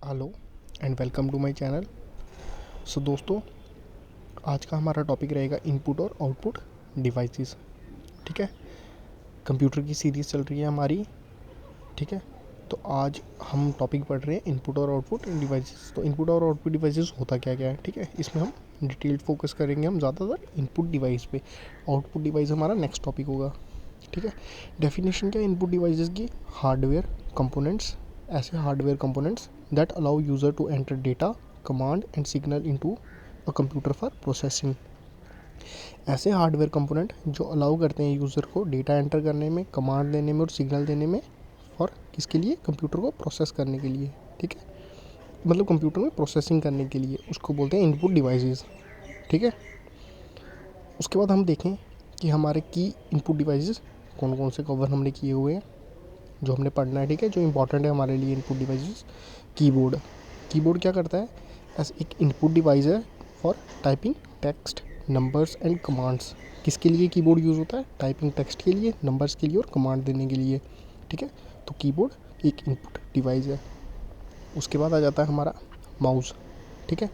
Hello and welcome to my channel. So दोस्तों, आज का हमारा टॉपिक रहेगा इनपुट और आउटपुट डिवाइसेस। ठीक है, कंप्यूटर की सीरीज़ चल रही है हमारी। ठीक है, तो आज हम टॉपिक पढ़ रहे हैं इनपुट और आउटपुट डिवाइसेस। तो इनपुट और आउटपुट डिवाइसेस होता क्या क्या है, ठीक है, इसमें हम डिटेल्ड फोकस करेंगे हम ज़्यादातर इनपुट डिवाइस पे। आउटपुट डिवाइस हमारा नेक्स्ट टॉपिक होगा। ठीक है, डेफिनेशन क्या है इनपुट डिवाइसेस की? हार्डवेयर कंपोनेंट्स, ऐसे hardware components that allow user to enter data, command and signal into a computer for processing. ऐसे हार्डवेयर कंपोनेंट जो अलाउ करते हैं यूज़र को डेटा एंटर करने में, कमांड देने में और सिग्नल देने में, और किसके लिए? कंप्यूटर को प्रोसेस करने के लिए। ठीक है, मतलब कंप्यूटर में प्रोसेसिंग करने के लिए, उसको बोलते हैं इनपुट डिवाइसेस। ठीक है, उसके बाद हम देखें कि हमारे की इनपुट डिवाइसेस कौन कौन से कवर हमने किए हुए हैं, जो हमने पढ़ना है। ठीक है, जो इंपॉर्टेंट है हमारे लिए इनपुट डिवाइसेस। कीबोर्ड, कीबोर्ड क्या करता है? एज एक इनपुट डिवाइस है for typing text, numbers and commands. किसके लिए कीबोर्ड यूज़ होता है? टाइपिंग टेक्स्ट के लिए, नंबर्स के लिए और कमांड देने के लिए। ठीक है, तो कीबोर्ड एक इनपुट डिवाइस है। उसके बाद आ जाता है हमारा माउस। ठीक है,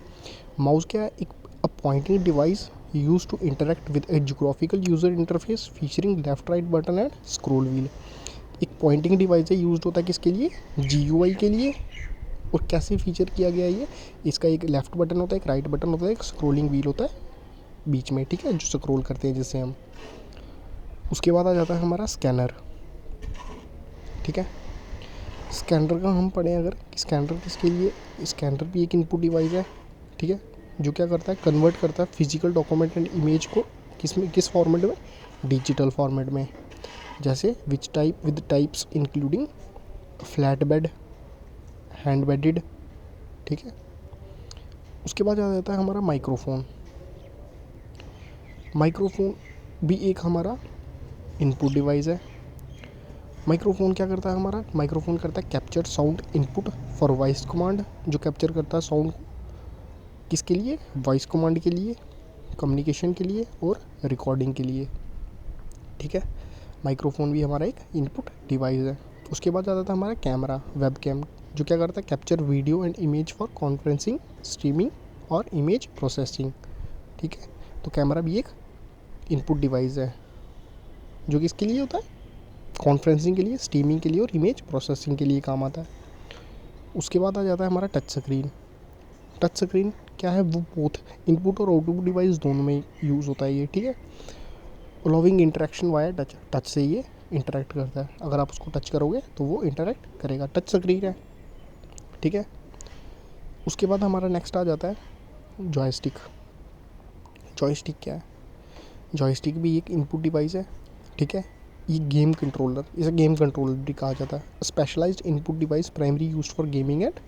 माउस क्या है? एक a pointing device use to interact with a geographical user interface featuring left right button and scroll wheel. एक पॉइंटिंग डिवाइस है, यूज होता है किसके लिए? जीयूआई के लिए। और कैसे फीचर किया गया है ये? इसका एक लेफ्ट बटन होता है, एक राइट बटन होता है, एक स्क्रोलिंग व्हील होता है बीच में। ठीक है, जो स्क्रोल करते हैं जिससे हम। उसके बाद आ जाता है हमारा स्कैनर। ठीक है, स्कैनर का हम पढ़ें अगर कि स्कैनर किसके लिए? स्कैनर भी एक इनपुट डिवाइस है। ठीक है, जो क्या करता है? कन्वर्ट करता है फिजिकल डॉक्यूमेंट एंड इमेज को किस में, किस फॉर्मेट में? डिजिटल फॉर्मेट में। जैसे which type, with types including flat bed, hand bedded. ठीक है, उसके बाद आ जाता है हमारा माइक्रोफोन। माइक्रोफोन भी एक हमारा इनपुट डिवाइस है। माइक्रोफोन क्या करता है हमारा? माइक्रोफोन करता है capture sound input for voice command, जो कैप्चर करता है साउंड किसके लिए? वॉइस कमांड के लिए, कम्युनिकेशन के लिए और रिकॉर्डिंग के लिए। ठीक है, माइक्रोफोन भी हमारा एक इनपुट डिवाइस है। उसके बाद आता था हमारा कैमरा, वेब कैम, जो क्या करता है? Capture video and image for conferencing, streaming और इमेज प्रोसेसिंग। ठीक है, तो कैमरा भी एक इनपुट डिवाइस है, जो कि इसके लिए होता है? कॉन्फ्रेंसिंग के लिए, स्ट्रीमिंग के लिए और इमेज प्रोसेसिंग के लिए काम आता है। उसके बाद आ जाता है हमारा टच स्क्रीन। टच स्क्रीन क्या है? वो बोथ इनपुट और आउटपुट डिवाइस दोनों में यूज़ होता है ये। ठीक है, allowing interaction via touch, touch से ये इंटरेक्ट करता है। अगर आप उसको टच करोगे तो वो इंटरेक्ट करेगा, टच स्क्रीन है। ठीक है, उसके बाद हमारा नेक्स्ट आ जाता है जॉयस्टिक। जॉयस्टिक क्या है? जॉयस्टिक भी एक इनपुट डिवाइस है। ठीक है, ये गेम कंट्रोलर, इसे गेम कंट्रोलर भी कहा जाता है। Specialized input device primary use for gaming and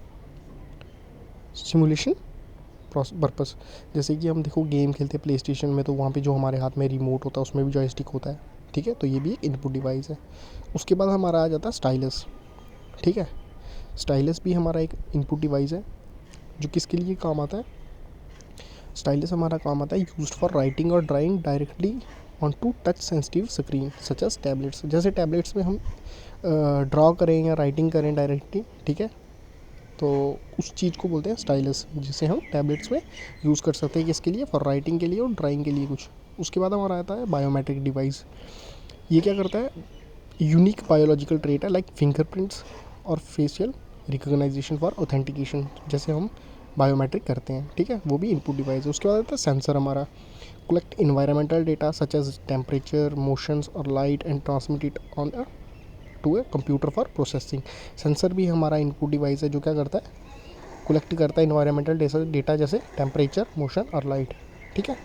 simulation purpose. जैसे कि हम देखो गेम खेलते हैं प्ले स्टेशन में, तो वहाँ पे जो हमारे हाथ में रिमोट होता है उसमें भी जॉयस्टिक होता है। ठीक है, तो ये भी एक इनपुट डिवाइस है। उसके बाद हमारा आ जाता है स्टाइलस। ठीक है, स्टाइलस भी हमारा एक इनपुट डिवाइस है, जो किसके लिए काम आता है? स्टाइलस हमारा काम आता है यूज्ड फॉर राइटिंग और drawing directly on to touch sensitive screen such as tablets. जैसे टैबलेट्स में हम ड्रॉ करें या राइटिंग करें डायरेक्टली, ठीक है, तो उस चीज़ को बोलते हैं स्टाइलस, जिसे हम टैबलेट्स में यूज़ कर सकते हैं किसके लिए? फॉर राइटिंग के लिए और ड्राइंग के लिए कुछ। उसके बाद हमारा आता है बायोमेट्रिक डिवाइस। ये क्या करता है? यूनिक बायोलॉजिकल ट्रेट है लाइक फिंगरप्रिंट्स और फेशियल रिकग्नाइजेशन फॉर ऑथेंटिकेशन, जैसे हम बायोमेट्रिक करते हैं। ठीक है, वो भी इनपुट डिवाइस है। उसके बाद आता है सेंसर हमारा, collect environmental data such as temperature, motions और light and transmit it on to a computer for processing. Sensor भी हमारा इनपुट डिवाइस है, जो क्या करता है? कलेक्ट करता है इन्वायरमेंटल डेटा जैसे टेम्परेचर, मोशन और लाइट। ठीक है,